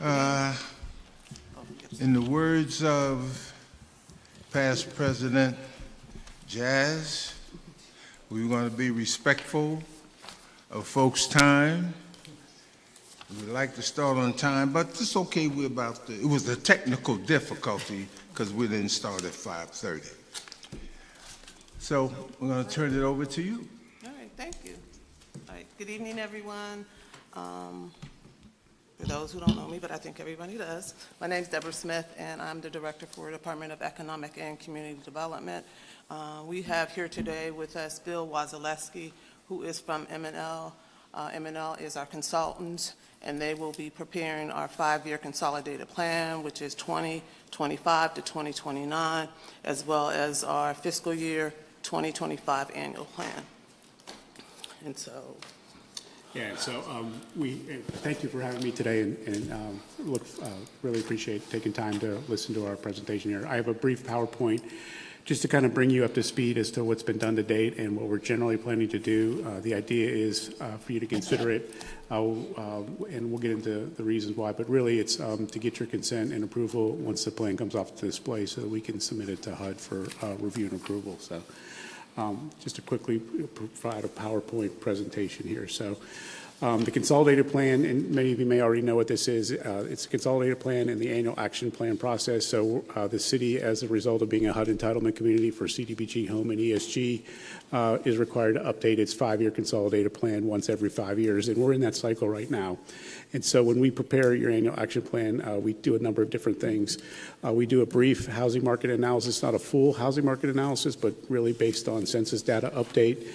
Uh, In the words of past President Jazz, we want to be respectful of folks' time. We'd like to start on time, but it's okay. It was a technical difficulty because we didn't start at 5:30. So we're going to turn it over to you. All right, thank you. All right, good evening, everyone. For those who don't know me, but I think everybody does, my name is Deborah Smith, and I'm the Director for the Department of Economic and Community Development. We have here today with us Bill Wazalewski, who is from M&L. M&L is our consultant, and they will be preparing our 5-year consolidated plan, which is 2025 to 2029, as well as our fiscal year 2025 annual plan. And so, yeah, so we thank you for having me today, and really appreciate taking time to listen to our presentation here. I have a brief PowerPoint just to kind of bring you up to speed as to what's been done to date and what we're generally planning to do. The idea is for you to consider it, and we'll get into the reasons why, but really it's to get your consent and approval once the plan comes off the display so that we can submit it to HUD for review and approval. So just to quickly provide a PowerPoint presentation here. So the consolidated plan, and many of you may already know what this is. It's a consolidated plan and the annual action plan process. So the city, as a result of being a HUD entitlement community for CDBG Home and ESG, is required to update its 5-year consolidated plan once every 5 years, and we're in that cycle right now. And so when we prepare your annual action plan, we do a number of different things. We do a brief housing market analysis, not a full housing market analysis, but really based on census data update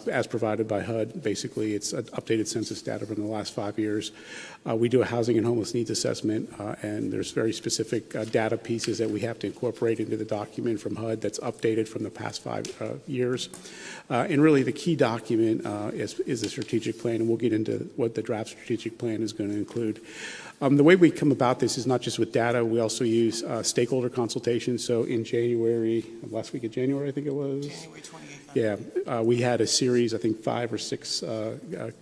as provided by HUD. Basically, it's an updated census data from the last 5 years. We do a housing and homeless needs assessment, and there's very specific data pieces that we have to incorporate into the document from HUD that's updated from the past 5 years. And really the key document is the strategic plan, and we'll get into what the draft strategic plan is going to include. The way we come about this is not just with data. We also use stakeholder consultations. So in January, last week of January, I think it was. January 28th. Yeah, we had a series, I think 5 or 6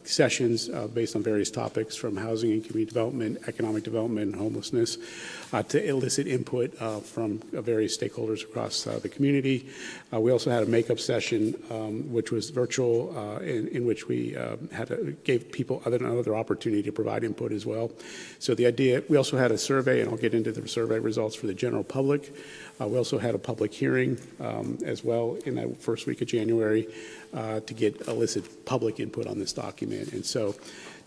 sessions based on various topics from housing and community development, economic development, and homelessness to elicit input from various stakeholders across the community. We also had a makeup session, which was virtual, in which we gave people another opportunity to provide input as well. So the idea, we also had a survey, and I'll get into the survey results for the general public. We also had a public hearing as well in that first week of January to elicit public input on this document. And so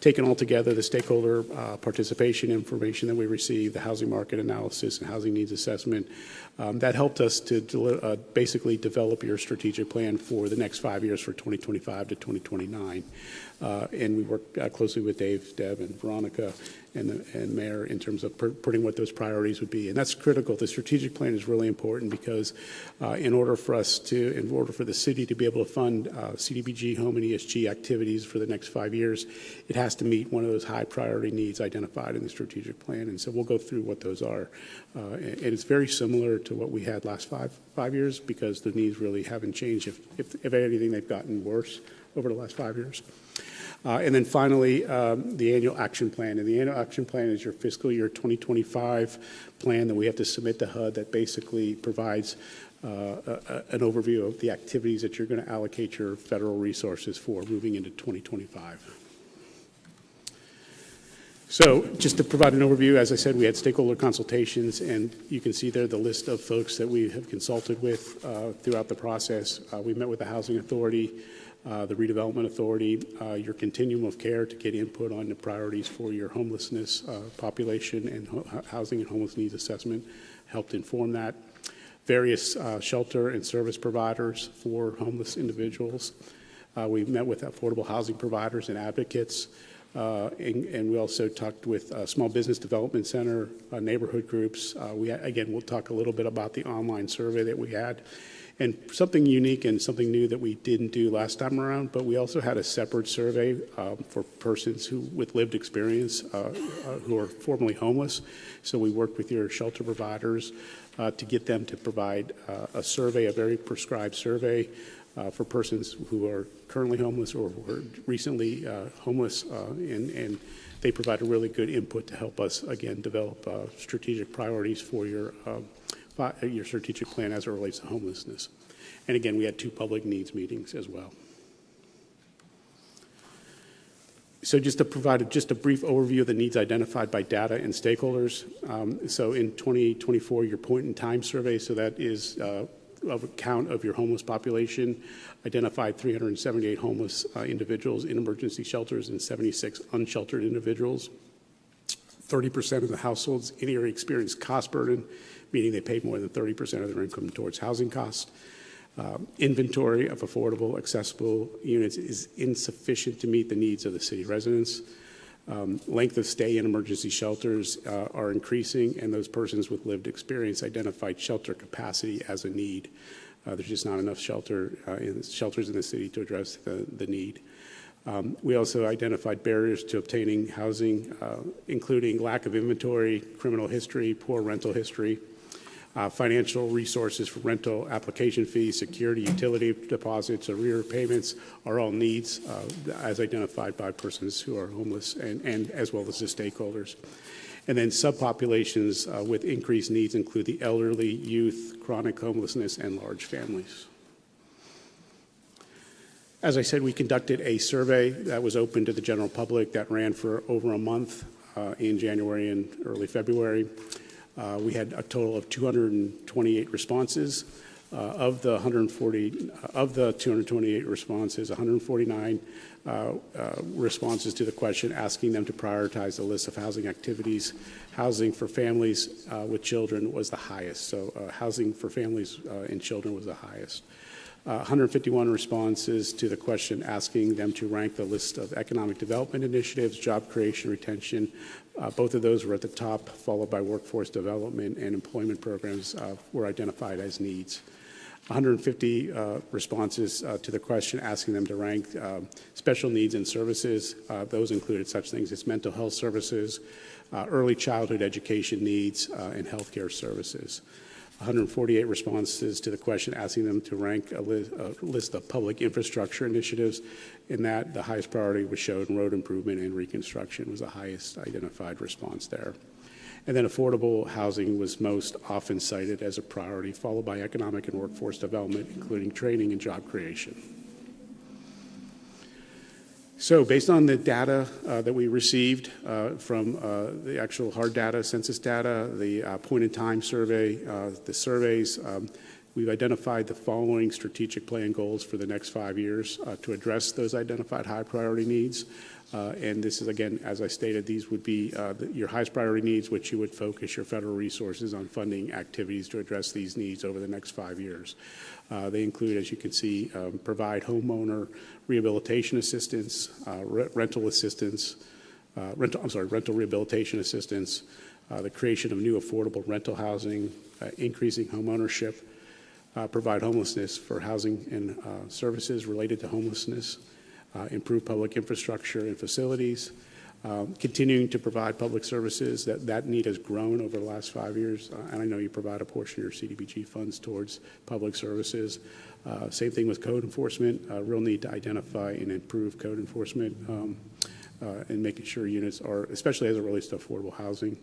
taken all together, the stakeholder participation information that we received, the housing market analysis and housing needs assessment, that helped us to basically develop your strategic plan for the next 5 years for 2025 to 2029. And we worked closely with Deb, and Veronica, and Mayor in terms of putting what those priorities would be. And that's critical. The strategic plan is really important because in order for the city to be able to fund CDBG, home, and ESG activities for the next 5 years, it has to meet one of those high priority needs identified in the strategic plan. And so we'll go through what those are. And it's very similar to what we had last five years because the needs really haven't changed. If anything, they've gotten worse over the last 5 years. And then finally, the annual action plan. And the annual action plan is your fiscal year 2025 plan that we have to submit to HUD that basically provides an overview of the activities that you're going to allocate your federal resources for moving into 2025. So just to provide an overview, as I said, we had stakeholder consultations, and you can see there the list of folks that we have consulted with throughout the process. We met with the Housing Authority, the Redevelopment Authority, your continuum of care to get input on the priorities for your homelessness population and housing and homeless needs assessment helped inform that. Various shelter and service providers for homeless individuals. We met with affordable housing providers and advocates. And we also talked with Small Business Development Center, neighborhood groups. We'll talk a little bit about the online survey that we had. And something unique and something new that we didn't do last time around, but we also had a separate survey for persons with lived experience who are formerly homeless. So we worked with your shelter providers to get them to provide a survey, a very prescribed survey for persons who are currently homeless or who were recently homeless, and they provide a really good input to help us, again, develop strategic priorities for your strategic plan as it relates to homelessness. And again, we had 2 public needs meetings as well. So just to provide just a brief overview of the needs identified by data and stakeholders. So in 2024, your point-in-time survey, so that is of a count of your homeless population, identified 378 homeless individuals in emergency shelters and 76 unsheltered individuals. 30% of the households in the area experienced cost burden, meaning they paid more than 30% of their income towards housing costs. Inventory of affordable, accessible units is insufficient to meet the needs of the city residents. Length of stay in emergency shelters are increasing, and those persons with lived experience identified shelter capacity as a need. There's just not enough shelters in the city to address the need. We also identified barriers to obtaining housing, including lack of inventory, criminal history, poor rental history, financial resources for rental application fees, security, utility deposits, arrear payments are all needs as identified by persons who are homeless and as well as the stakeholders. And then subpopulations with increased needs include the elderly, youth, chronic homelessness, and large families. As I said, we conducted a survey that was open to the general public that ran for over a month in January and early February. We had a total of 228 responses. Of the 228 responses, 149 responses to the question asking them to prioritize the list of housing activities. Housing for families with children was the highest. So housing for families and children was the highest. 151 responses to the question asking them to rank the list of economic development initiatives, job creation, retention. Both of those were at the top, followed by workforce development and employment programs were identified as needs. 150 responses to the question asking them to rank special needs and services. Those included such things as mental health services, early childhood education needs, and healthcare services. 148 responses to the question asking them to rank a list of public infrastructure initiatives. In that, the highest priority was shown road improvement and reconstruction was the highest identified response there. And then affordable housing was most often cited as a priority, followed by economic and workforce development, including training and job creation. So based on the data that we received from the actual hard data, census data, the point-in-time survey, the surveys, we've identified the following strategic plan goals for the next 5 years to address those identified high priority needs. And this is, again, as I stated, these would be your highest priority needs, which you would focus your federal resources on funding activities to address these needs over the next 5 years. They include, as you can see, provide homeowner rehabilitation assistance, rental rehabilitation assistance, the creation of new affordable rental housing, increasing home ownership, provide homelessness for housing and services related to homelessness, improve public infrastructure and facilities, continuing to provide public services. That need has grown over the last 5 years, and I know you provide a portion of your CDBG funds towards public services. Same thing with code enforcement, real need to identify and improve code enforcement and making sure units are, especially as it relates to affordable housing.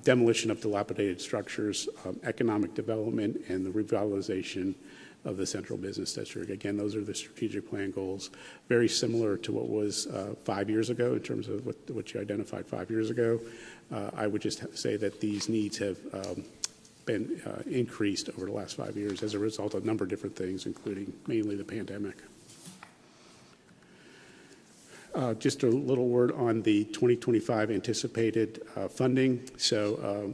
Demolition of dilapidated structures, economic development, and the revitalization of the central business district. Again, those are the strategic plan goals, very similar to what was 5 years ago in terms of what you identified 5 years ago. I would just say that these needs have been increased over the last 5 years as a result of a number of different things, including mainly the pandemic. Just a little word on the 2025 anticipated funding. So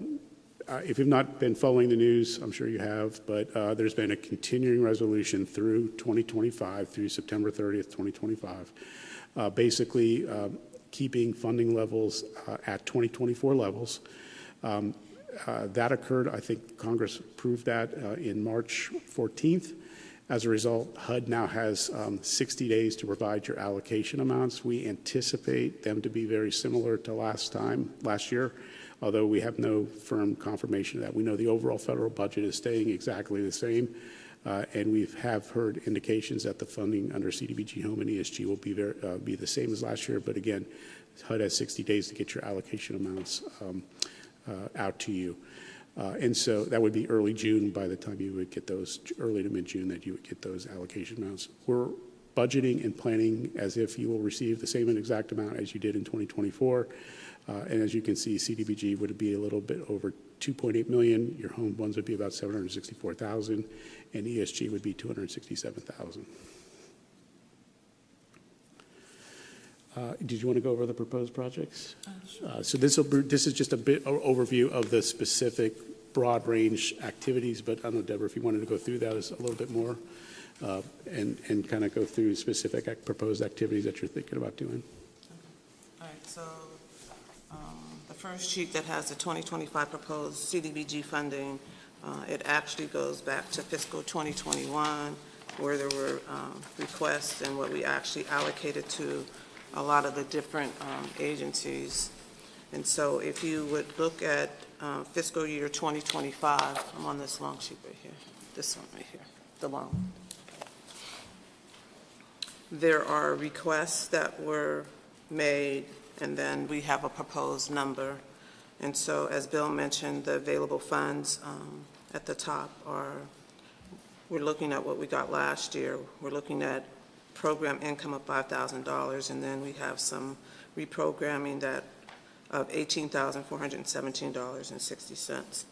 if you've not been following the news, I'm sure you have, but there's been a continuing resolution through 2025, through September 30th, 2025, basically keeping funding levels at 2024 levels. That occurred, I think Congress approved that in March 14th. As a result, HUD now has 60 days to provide your allocation amounts. We anticipate them to be very similar to last year, although we have no firm confirmation of that. We know the overall federal budget is staying exactly the same. And we have heard indications that the funding under CDBG Home and ESG will be the same as last year, but again, HUD has 60 days to get your allocation amounts out to you. And so that would be early June by the time you would get those, early to mid-June, that you would get those allocation amounts. We're budgeting and planning as if you will receive the same exact amount as you did in 2024. And as you can see, CDBG would be a little bit over 2.8 million. Your home ones would be about 764,000, and ESG would be 267,000. Did you want to go over the proposed projects? So this is just a bit overview of the specific broad range activities, but I don't know, Deborah, if you wanted to go through that a little bit more and kind of go through specific proposed activities that you're thinking about doing. All right, so the first sheet that has the 2025 proposed CDBG funding, it actually goes back to fiscal 2021, where there were requests and what we actually allocated to a lot of the different agencies. And so if you would look at fiscal year 2025, I'm on this long sheet right here, this one right here, the long one. There are requests that were made, and then we have a proposed number. And so as Bill mentioned, the available funds at the top are, we're looking at what we got last year. We're looking at program income of $5,000, and then we have some reprogramming that of $18,417.60.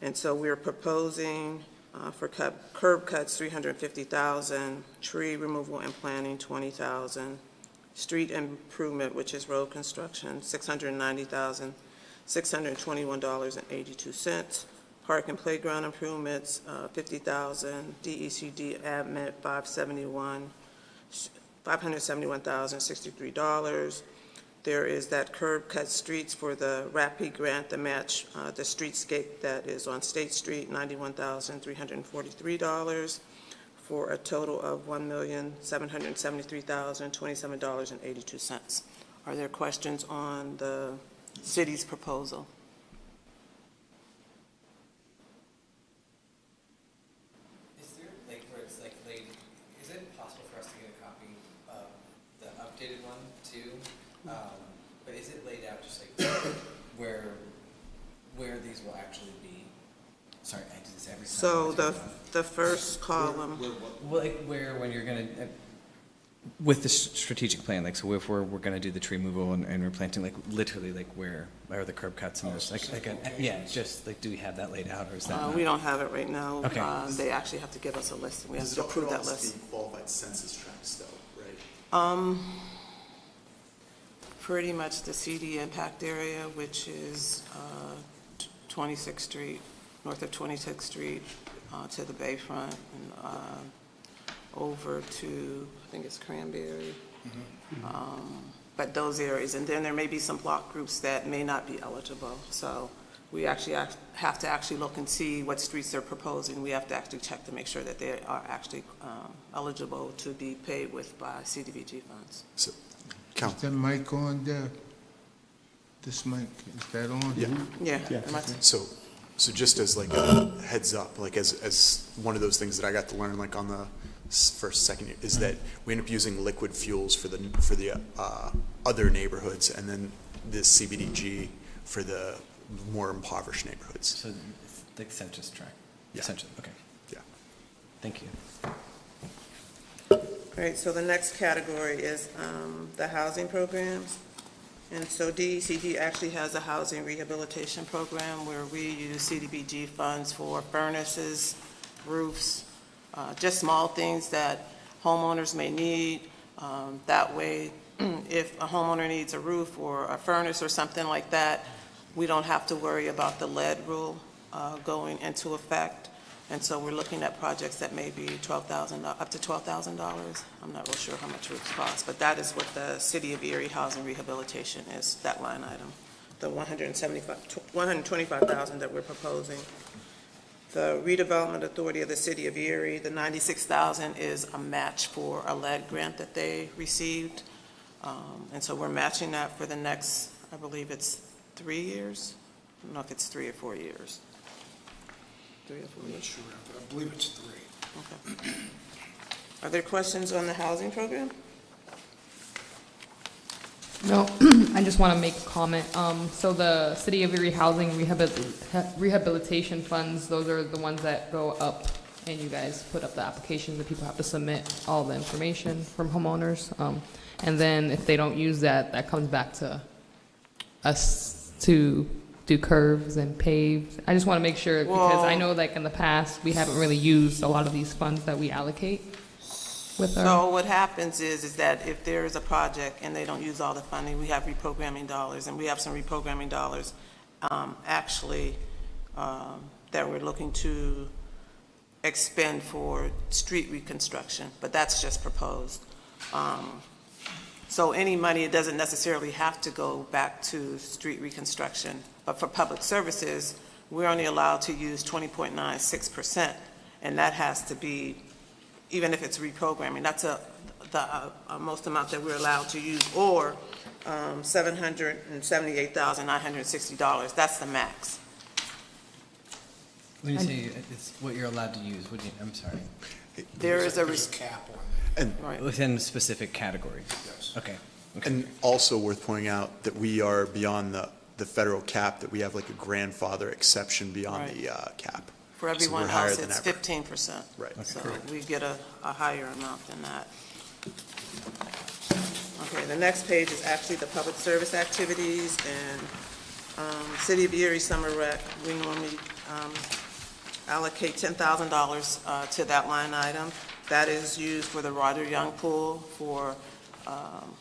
And so we're proposing for curb cuts $350,000, tree removal and planting $20,000, street improvement, which is road construction, $690,621.82. Park and playground improvements, $50,000. DECD admin, $571,063. There is that curb cut streets for the RAPI grant, the match, the streetscape that is on State Street, $91,343, for a total of $1,773,027.82. Are there questions on the city's proposal? But is it laid out just like where these will actually be? Sorry, I do this every time. So the first column. Well, like where when you're gonna with the strategic plan, like so if we're gonna do the tree removal and replanting, like literally like where are the curb cuts and there's yeah, just like do we have that laid out or is that? We don't have it right now. Okay. They actually have to give us a list, and we have to approve that list. Does it all qualified census tracts though, right? Pretty much the CD impact area, which is 26th Street, north of 26th Street to the Bayfront, and over to, I think it's Cranberry. But those areas, and then there may be some block groups that may not be eligible. So we actually have to actually look and see what streets they're proposing. We have to actually check to make sure that they are actually eligible to be paid with by CDBG funds. So, Is that mic on there? This mic, is that on? Yeah. So just as like a heads up, like as one of those things that I got to learn like on the second year is that we end up using liquid fuels for the other neighborhoods, and then this CBDG for the more impoverished neighborhoods. So it's the census tract. Yeah. Census. Okay. Yeah. Thank you. All right, so the next category is the housing programs. And so DECD actually has a housing rehabilitation program where we use CDBG funds for furnaces, roofs, just small things that homeowners may need. That way, if a homeowner needs a roof or a furnace or something like that, we don't have to worry about the lead rule going into effect. And so we're looking at projects that may be $12,000, up to $12,000. I'm not real sure how much roofs cost, but that is what the City of Erie Housing Rehabilitation is, that line item, the $125,000 that we're proposing. The Redevelopment Authority of the City of Erie, the $96,000 is a match for a lead grant that they received. And so we're matching that for the next, I believe it's 3 years. I don't know if it's 3 or 4 years. 3 or 4 I'm not years? sure, but I believe it's 3. Okay. Are there questions on the housing program? No, I just want to make a comment. So the City of Erie Housing Rehabilitation Funds, those are the ones that go up, and you guys put up the application, the people have to submit all the information from homeowners. And then if they don't use that, that comes back to us to do curves and pave. I just want to make sure, because I know like in the past, we haven't really used a lot of these funds that we allocate with our. So what happens is that if there is a project and they don't use all the funding, we have reprogramming dollars, and we have some reprogramming dollars that we're looking to expend for street reconstruction, but that's just proposed. So any money, it doesn't necessarily have to go back to street reconstruction, but for public services, we're only allowed to use 20.96%, and that has to be, even if it's reprogramming, that's the most amount that we're allowed to use, or $778,960. That's the max. When you say it's what you're allowed to use, what do you, I'm sorry, There is a, There's a cap on right. within specific categories? Yes. Okay. And also worth pointing out that we are beyond the federal cap, that we have like a grandfather exception beyond Right. the cap. For So everyone we're higher else, than it's ever. 15%. Right. So we get a higher amount than that. Okay, the next page is actually the public service activities, and City of Erie Summer Rec, we normally allocate $10,000 to that line item. That is used for the Roger Young Pool, for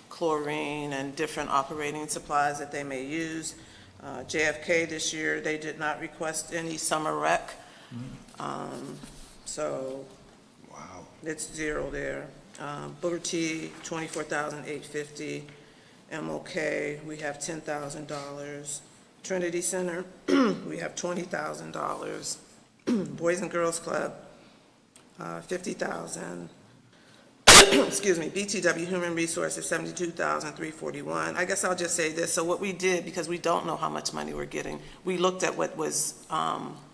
chlorine and different operating supplies that they may use. JFK this year, they did not request any summer rec. So Wow. it's zero there. Booker T, $24,850. MOK, we have $10,000. Trinity Center, we have $20,000. Boys and Girls Club, $50,000. Excuse me, BTW Human Resources, $72,341. I guess I'll just say this. So what we did, because we don't know how much money we're getting, we looked at what was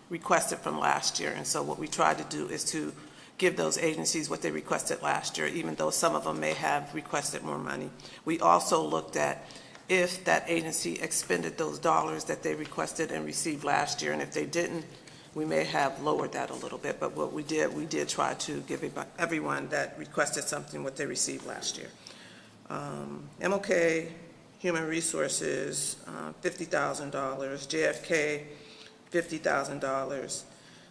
requested from last year. And so what we tried to do is to give those agencies what they requested last year, even though some of them may have requested more money. We also looked at if that agency expended those dollars that they requested and received last year, and if they didn't, we may have lowered that a little bit. But what we did try to give everyone that requested something what they received last year. MOK, Human Resources, $50,000. JFK, $50,000.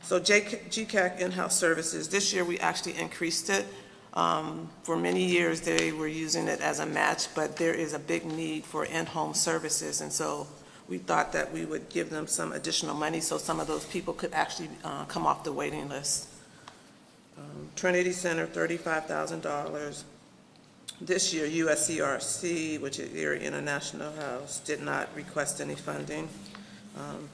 So GCAC in-house services, this year we actually increased it. For many years, they were using it as a match, but there is a big need for in-home services, and so we thought that we would give them some additional money so some of those people could actually come off the waiting list. Trinity Center, $35,000. This year, USCRC, which is Erie International House, did not request any funding.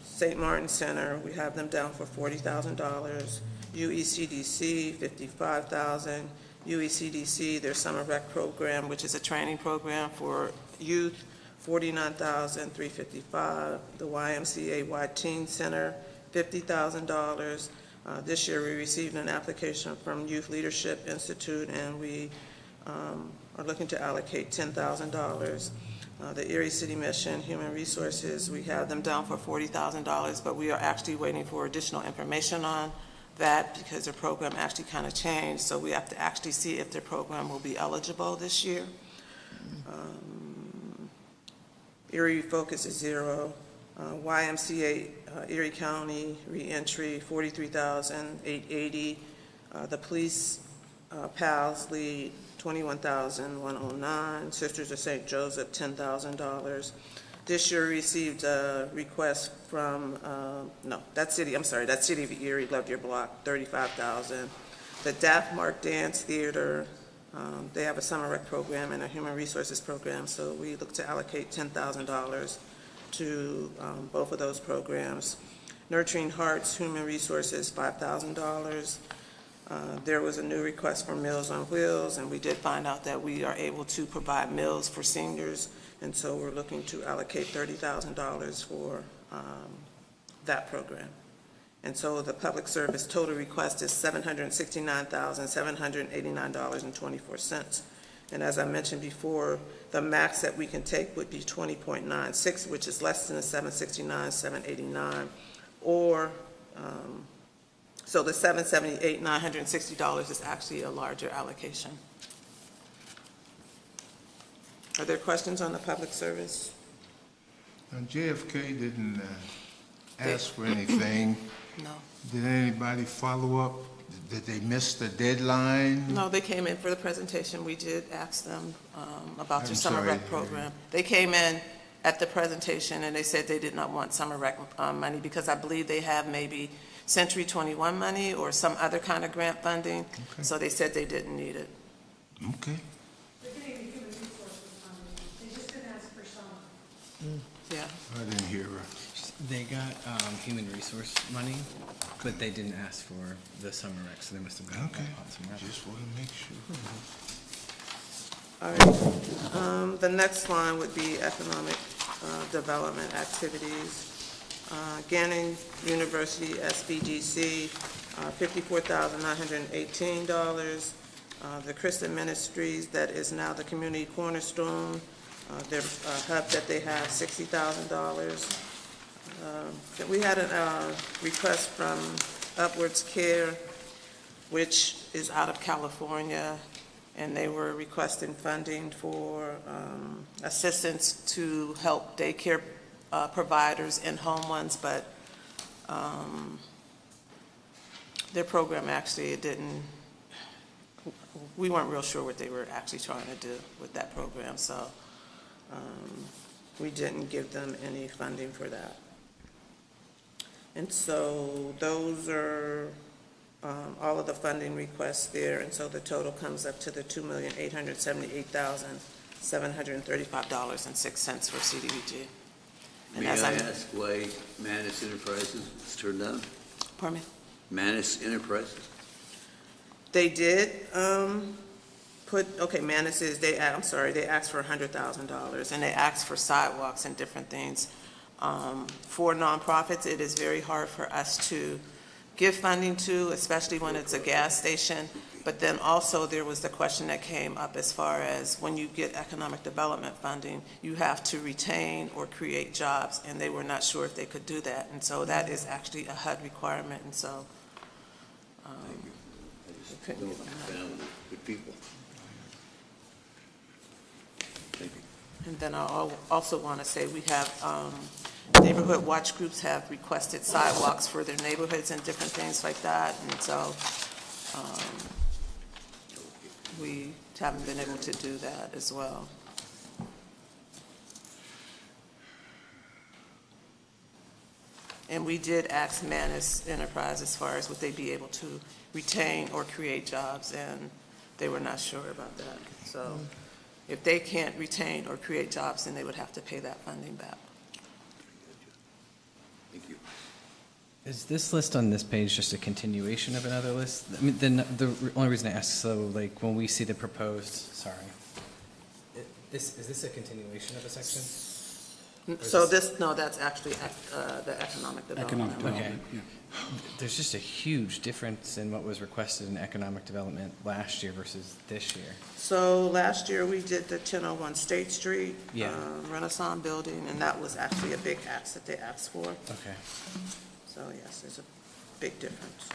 St. Martin Center, we have them down for $40,000. UECDC, $55,000. UECDC, their summer rec program, which is a training program for youth, $49,355. The YMCA Y Teen Center, $50,000. This year we received an application from Youth Leadership Institute, and we are looking to allocate $10,000. The Erie City Mission Human Resources, we have them down for $40,000, but we are actually waiting for additional information on that because their program actually kind of changed, so we have to actually see if their program will be eligible this year. Erie Focus is zero. YMCA Erie County Reentry, $43,880. The Police PALS Lead, $21,109. Sisters of St. Joseph, $10,000. This year received a request from, that's City of Erie, Love Your Block, $35,000. The Daft Dance Theater, they have a summer rec program and a human resources program, so we look to allocate $10,000 to both of those programs. Nurturing Hearts Human Resources, $5,000. There was a new request for Meals on Wheels, and we did find out that we are able to provide meals for seniors, and so we're looking to allocate $30,000 for that program. And so the public service total request is $769,789.24. And as I mentioned before, the max that we can take would be 20.96, which is less than the 769, 789, or, so the $778,960 is actually a larger allocation. Are there questions on the public service? Now, JFK didn't ask for anything. No. Did anybody follow up? Did they miss the deadline? No, they came in for the presentation. We did ask them about I'm their summer sorry. rec program. They came in at the presentation and they said they did not want summer rec money because I believe they have maybe Century 21 money or some other kind of grant funding. Okay. So they said they didn't need it. Okay. They're getting the human resources funding. They just didn't ask for some. Yeah. I didn't hear her. They got human resource money, but they didn't ask for the summer rec, so they must have got Okay. some revenue. Just want to make sure. All right. The next line would be economic development activities. Gannon University SBDC, $54,918. The Christian Ministries, that is now the Community Cornerstone, their hub that they have, $60,000. We had a request from Upwards Care, which is out of California, and they were requesting funding for assistance to help daycare providers and home ones, but their program actually, we weren't real sure what they were actually trying to do with that program, so we didn't give them any funding for that. And so those are all of the funding requests there, and so the total comes up to the $2,878,735.06 for CDBG. And May I as I'm- ask why Manus Enterprises was turned down? Pardon me? Manus Enterprises? They did Manus is, they asked for $100,000, and they asked for sidewalks and different things. For nonprofits, it is very hard for us to give funding to, especially when it's a gas station. But then also there was the question that came up as far as when you get economic development funding, you have to retain or create jobs, and they were not sure if they could do that. And so that is actually a HUD requirement, and so. Found good people. Thank you. And then I also want to say we have neighborhood watch groups have requested sidewalks for their neighborhoods and different things like that. And so we haven't been able to do that as well. And we did ask Manus Enterprise as far as would they be able to retain or create jobs, and they were not sure about that. So if they can't retain or create jobs, then they would have to pay that funding back. Thank you. Is this list on this page just a continuation of another list? I mean, the only reason I ask, so like when we see the proposed, sorry, is this a continuation of a section? So that's actually the economic development. Economic Okay. development, yeah. There's just a huge difference in what was requested in economic development last year versus this year. So last year, we did the 1001 State Street Yeah. Renaissance Building, and that was actually a big ask that they asked for. Okay. So yes, there's a big difference.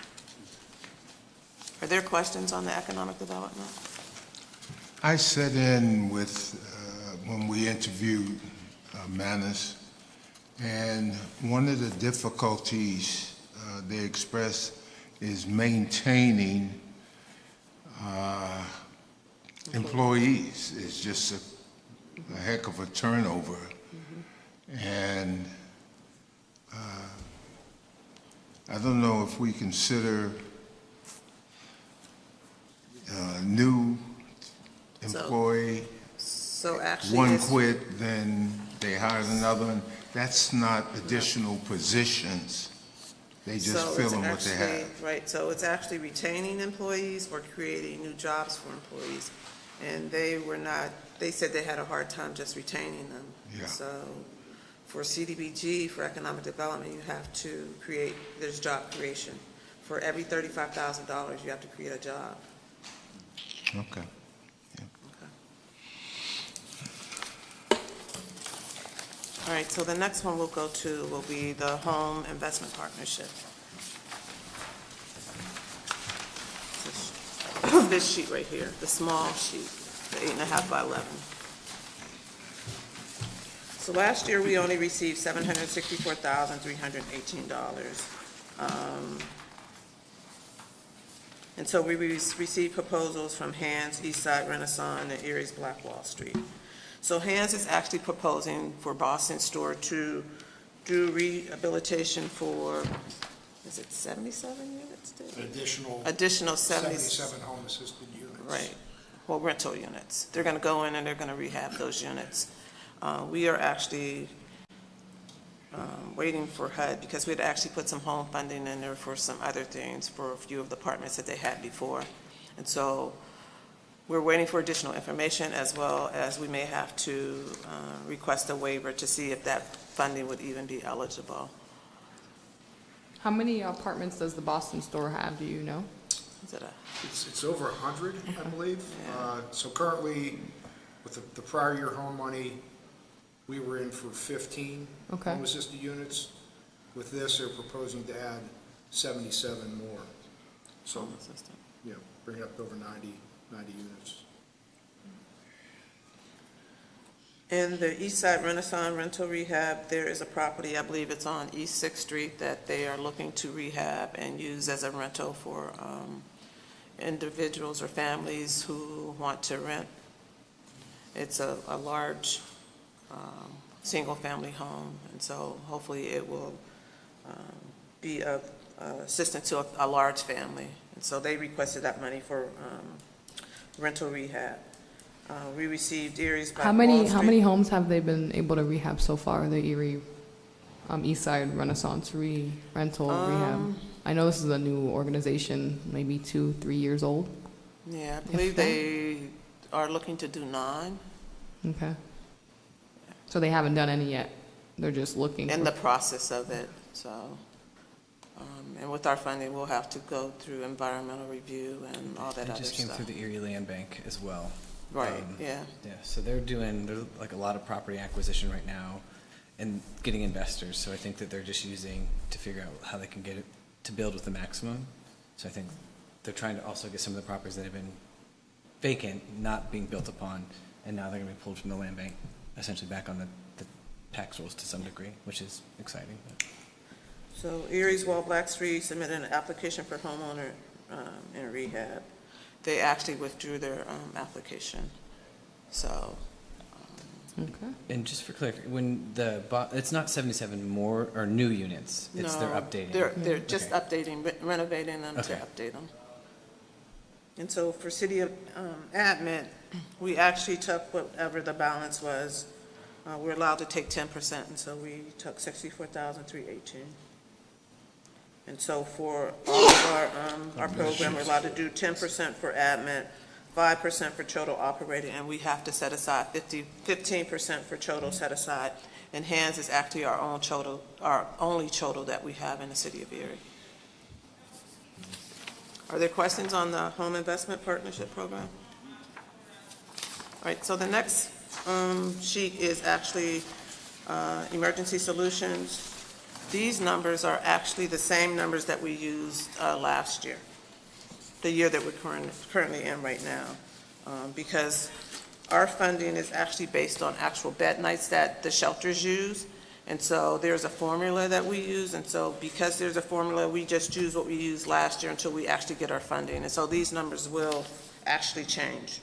Are there questions on the economic development? I sat in with, when we interviewed Manus, and one of the difficulties they express is maintaining employees. It's just a heck of a turnover. And I don't know if we consider new employee, So actually, one it's- quit, then they hired another one. That's not additional positions. They just so fill it's in what they actually- have. Right, so it's actually retaining employees or creating new jobs for employees. And they were not, they said they had a hard time just retaining them. Yeah. So For CDBG, for economic development, you have to create, there's job creation. For every $35,000, you have to create a job. Okay. All right, so the next one we'll go to will be the Home Investment Partnership. This sheet right here, the small sheet, the 8.5 by 11. So last year, we only received $764,318. And so we received proposals from Hands, Eastside Renaissance, and Erie's Black Wall Street. So Hands is actually proposing for Boston Store to do rehabilitation for, is it 77 units? Additional 77 home assisted units. Right, well, rental units. They're going to go in and they're going to rehab those units. We are actually waiting for HUD because we had actually put some home funding in there for some other things for a few of the apartments that they had before. And so we're waiting for additional information, as well as we may have to request a waiver to see if that funding would even be eligible. How many apartments does the Boston Store have, do you know? Is it a, It's over 100, I believe. So currently, with the prior year home money, we were in for 15 Okay. home assisted units. With this, they're proposing to add 77 more. So, home assistant? yeah, bring it up to over 90 units. In the Eastside Renaissance Rental Rehab, there is a property, I believe it's on East 6th Street, that they are looking to rehab and use as a rental for individuals or families who want to rent. It's a large single-family home, and so hopefully it will be of assistance to a large family. And so they requested that money for rental rehab. We received Erie's by How Wall many Street. homes have they been able to rehab so far, the Erie Eastside Renaissance rental rehab? I know this is a new organization, maybe 2-3 years old. Yeah, I believe that. they are looking to do 9. Okay. So they haven't done any yet? They're just looking In for- the process of it, so. And with our funding, we'll have to go through environmental review and all that It other just came stuff. through the Erie Land Bank as well. Right, yeah. Yeah, so there's like a lot of property acquisition right now and getting investors. So I think that they're just using to figure out how they can get it to build with the maximum. So I think they're trying to also get some of the properties that have been vacant, not being built upon, and now they're going to be pulled from the land bank, essentially back on the tax rolls to some degree, which is exciting. But. So Erie's Wall Black Street submitted an application for homeowner in rehab. They actually withdrew their application, so. Okay. And just for clarification, it's not 77 more or new units. It's they're No, updating. They're just Okay. updating, renovating them to Okay. update them. And so for city of admin, we actually took whatever the balance was. We're allowed to take 10%, and so we took $64,318. And so for all of our program, we're allowed to do 10% for admin, 5% for total operating, and we have to set aside 15% for total set aside. And Hands is actually our only total that we have in the city of Erie. Are there questions on the Home Investment Partnership Program? All right, so the next sheet is actually Emergency Solutions. These numbers are actually the same numbers that we used last year, the year that we're currently in right now, because our funding is actually based on actual bed nights that the shelters use. And so there's a formula that we use, and so because there's a formula, we just use what we used last year until we actually get our funding. And so these numbers will actually change.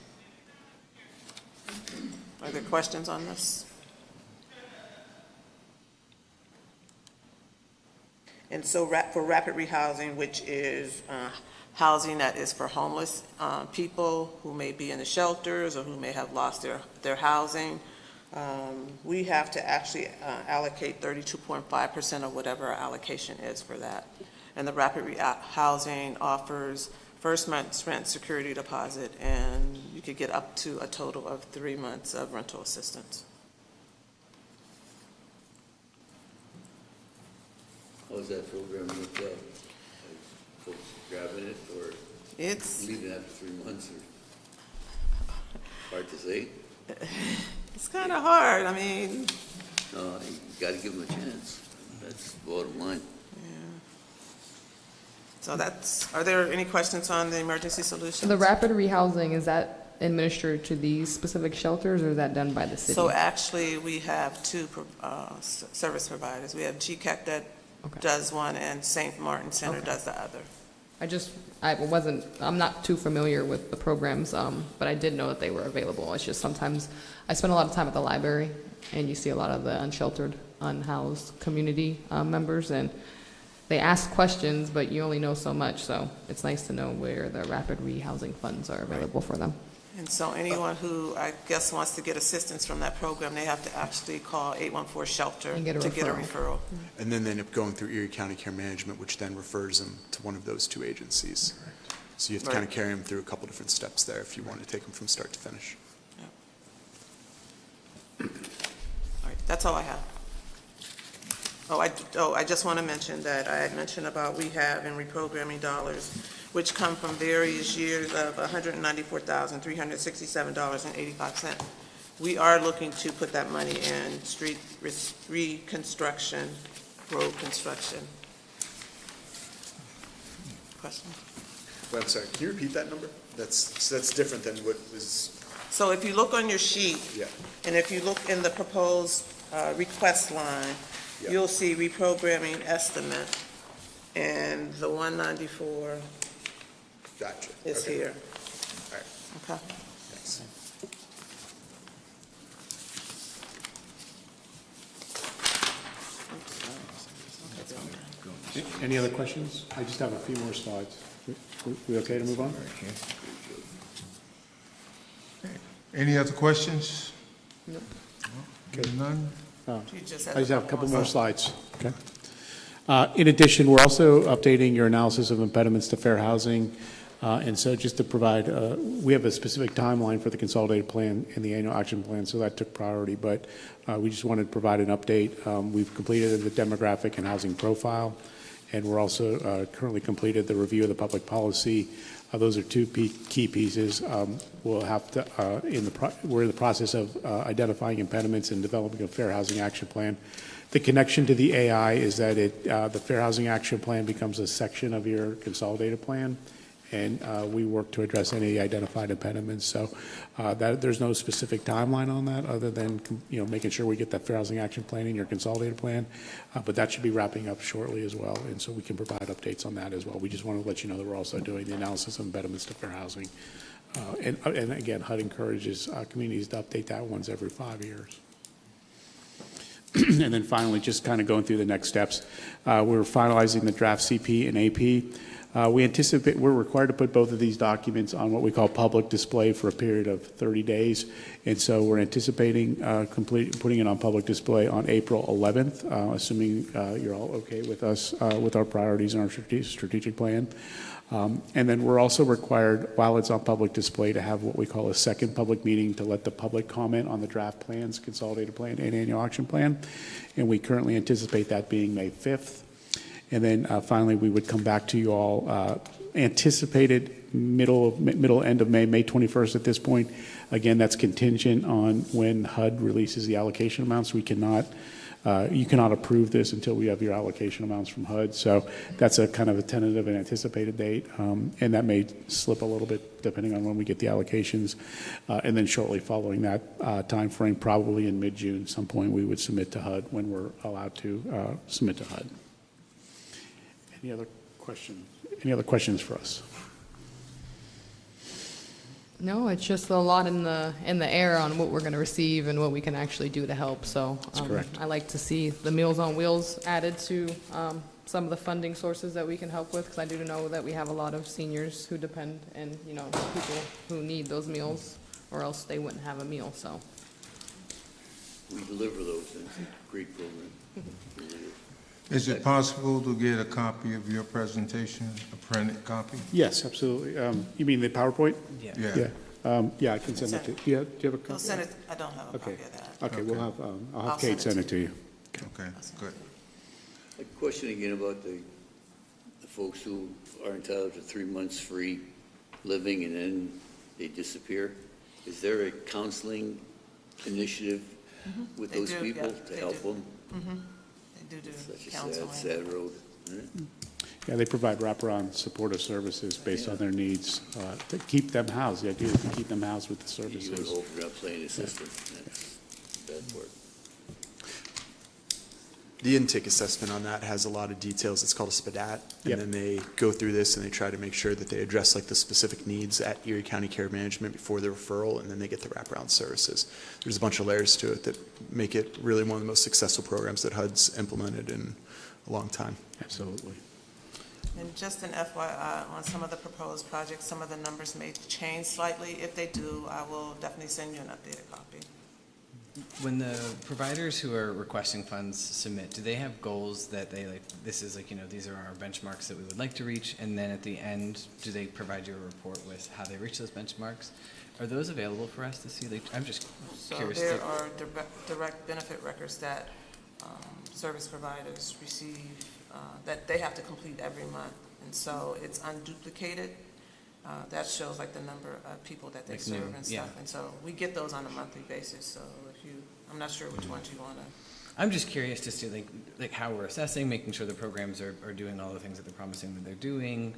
Are there questions on this? And so for rapid rehousing, which is housing that is for homeless people who may be in the shelters or who may have lost their housing, we have to actually allocate 32.5% of whatever our allocation is for that. And the rapid housing offers first month's rent security deposit, and you could get up to a total of 3 months of rental assistance. How's that program look like? Folks grabbing it or It's, leaving after 3 months or hard to say? it's kind of hard. I mean, No, you gotta give them a chance. That's the bottom line. so that's, are there any questions on the emergency solutions? The rapid rehousing, is that administered to these specific shelters, or is that done by the city? So actually, we have two service providers. We have GCAC that Okay. does one, and St. Martin Center Okay. does the other. I'm not too familiar with the programs, but I did know that they were available. It's just sometimes, I spend a lot of time at the library, and you see a lot of the unsheltered, unhoused community members, and they ask questions, but you only know so much, so it's nice to know where the rapid rehousing funds are available for them. And so anyone who, I guess, wants to get assistance from that program, they have to actually call 814-SHELTER And get a to get a referral. referral. And then they end up going through Erie County Care Management, which then refers them to one of those two agencies. So you have to kind of Right. carry them through a couple different steps there if you want to take them from start to finish. All right, that's all I have. I just want to mention that I had mentioned about rehab and reprogramming dollars, which come from various years of $194,367.85. We are looking to put that money in street reconstruction, road construction. Question? Well, I'm sorry, can you repeat that number? That's different than what was, So if you look on your sheet, yeah. and if you look in the proposed request line, Yeah. you'll see reprogramming estimate, and the 194 Gotcha. is Okay. here. All right, Okay. thanks. Any other questions? I just have a few more slides. We okay to move on? Any other questions? Nope. Okay, none? You just I just have a couple more more. slides. Okay. In addition, we're also updating your analysis of impediments to fair housing. And so just to provide, we have a specific timeline for the consolidated plan and the annual action plan, so that took priority. But we just wanted to provide an update. We've completed the demographic and housing profile, and we're also currently completed the review of the public policy. Those are two key pieces. We'll have to, we're in the process of identifying impediments and developing a fair housing action plan. The connection to the AI is that the Fair Housing Action Plan becomes a section of your consolidated plan, and we work to address any identified impediments. So there's no specific timeline on that, other than making sure we get that Fair Housing Action Plan in your consolidated plan. But that should be wrapping up shortly as well, and so we can provide updates on that as well. We just want to let you know that we're also doing the analysis of impediments to fair housing. And again, HUD encourages communities to update that once every 5 years. And then finally, just kind of going through the next steps, we're finalizing the draft CP and AP. We're required to put both of these documents on what we call public display for a period of 30 days. And so we're anticipating putting it on public display on April 11th, assuming you're all okay with us, with our priorities and our strategic plan. And then we're also required, while it's on public display, to have what we call a second public meeting to let the public comment on the draft plans, consolidated plan and annual action plan. And we currently anticipate that being May 5th. And then finally, we would come back to you all anticipated end of May 21st at this point. Again, that's contingent on when HUD releases the allocation amounts. We cannot, you cannot approve this until we have your allocation amounts from HUD. So that's a kind of a tentative and anticipated date. And that may slip a little bit depending on when we get the allocations. And then shortly following that time frame, probably in mid-June, some point we would submit to HUD when we're allowed to submit to HUD. Any other questions? Any other questions for us? No, it's just a lot in the air on what we're going to receive and what we can actually do to help. So correct. I like to see the Meals on Wheels added to some of the funding sources that we can help with, because I do know that we have a lot of seniors who depend, and people who need those meals, or else they wouldn't have a meal. So We deliver those, and it's a great program. Is it possible to get a copy of your presentation, a printed copy? Yes, absolutely. You mean the PowerPoint? Yeah. Yeah. Yeah, I can send it to you. Do you have a copy? They'll send it, I don't have a copy Okay. of that. Okay, we'll have, I'll I'll have Kate send send it it to you. Okay, good. A question again about the folks who are entitled to 3 months free living and then they disappear. Is there a counseling initiative with They those do, people yeah, to they help do. them? They do Such a counseling. sad road. Yeah, they provide wraparound supportive services based on their needs to keep them housed. The idea is to keep them housed with the You would services. hope they're not playing the system. That's bad part. The intake assessment on that has a lot of details. It's called a SPDAT. And Yep. then they go through this and they try to make sure that they address like the specific needs at Erie County Care Management before the referral, and then they get the wraparound services. There's a bunch of layers to it that make it really one of the most successful programs that HUD's implemented in a long time. Absolutely. And just an FYI, on some of the proposed projects, some of the numbers may change slightly. If they do, I will definitely send you an updated copy. When the providers who are requesting funds submit, do they have goals that they like, this is like, you know, these are our benchmarks that we would like to reach, and then at the end, do they provide you a report with how they reach those benchmarks? Are those available for us to see? Like, I'm just So curious. there are direct benefit records that service providers receive that they have to complete every month. And so it's unduplicated. That shows like the number of people that they Like new, serve and yeah. stuff. And so we get those on a monthly basis. So if you, I'm not sure which ones you want to. I'm just curious to see like how we're assessing, making sure the programs are doing all the things that they're promising that they're doing.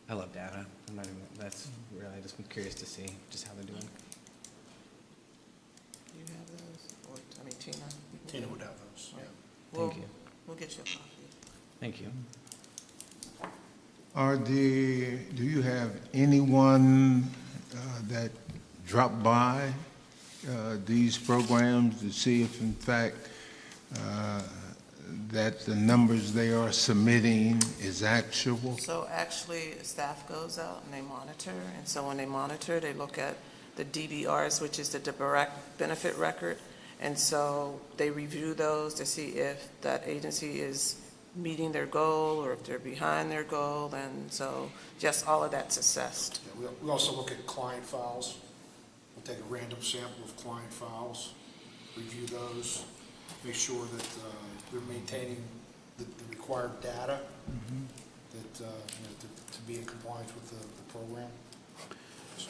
I love data. I'm not even, that's really, I just am curious to see just how they're doing. Do you have those? Or, I mean, Tina? you can Tina get would them. have those, yeah. We'll- Thank you. We'll get you a copy. Thank you. Do you have anyone that dropped by these programs to see if in fact that the numbers they are submitting is actual? So actually, staff goes out and they monitor, and so when they monitor, they look at the DBRs, which is the direct benefit record, and so they review those to see if that agency is meeting their goal or if they're behind their goal, and so just all of that's assessed. Yeah, we also look at client files. We'll take a random sample of client files, review those, make sure that we're maintaining the required data that, to be in compliance with the program. So,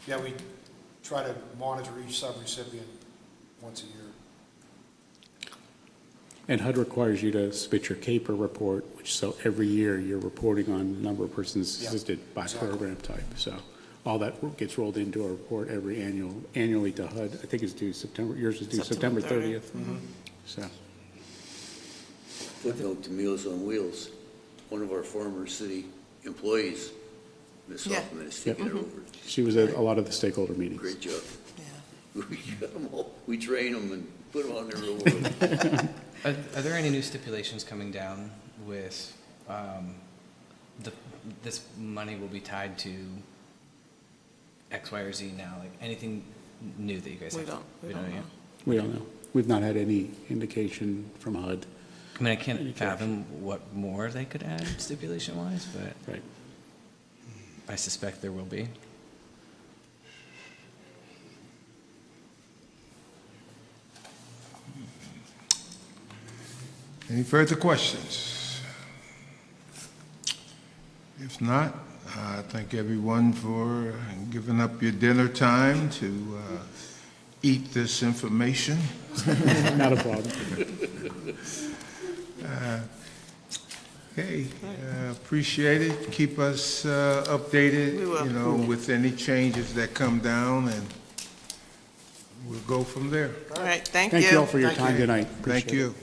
yeah, we try to monitor each subrecipient once a year. And HUD requires you to submit your CAPER report, which so every year you're reporting on the number of persons Yeah, assisted by exactly. program type. So all that gets rolled into a report annually to HUD. I think it's due September, yours is due September September 30th. 30th. So, Footnote to Meals on Wheels, one of our former city employees, Ms. Yeah. Hoffman, is taking it over. she was at a lot of the stakeholder meetings. Great job. Yeah. We got 'em all- we train them and put them on their real world. Are there any new stipulations coming down with, this money will be tied to X, Y, or Z now? Like anything new that you guys We have? don't know. yet? We don't know. We've not had any indication from HUD. I mean, I can't fathom what more they could add stipulation-wise, but Right. I suspect there will be. Any further questions? If not, I thank everyone for giving up your dinner time to eat this information. Not a problem. Okay, appreciate it. Keep us updated, We will. you know, with any changes that come down, and we'll go from there. All right, thank you. Thank you all for your Thank time you. tonight. Thank Appreciate it. you.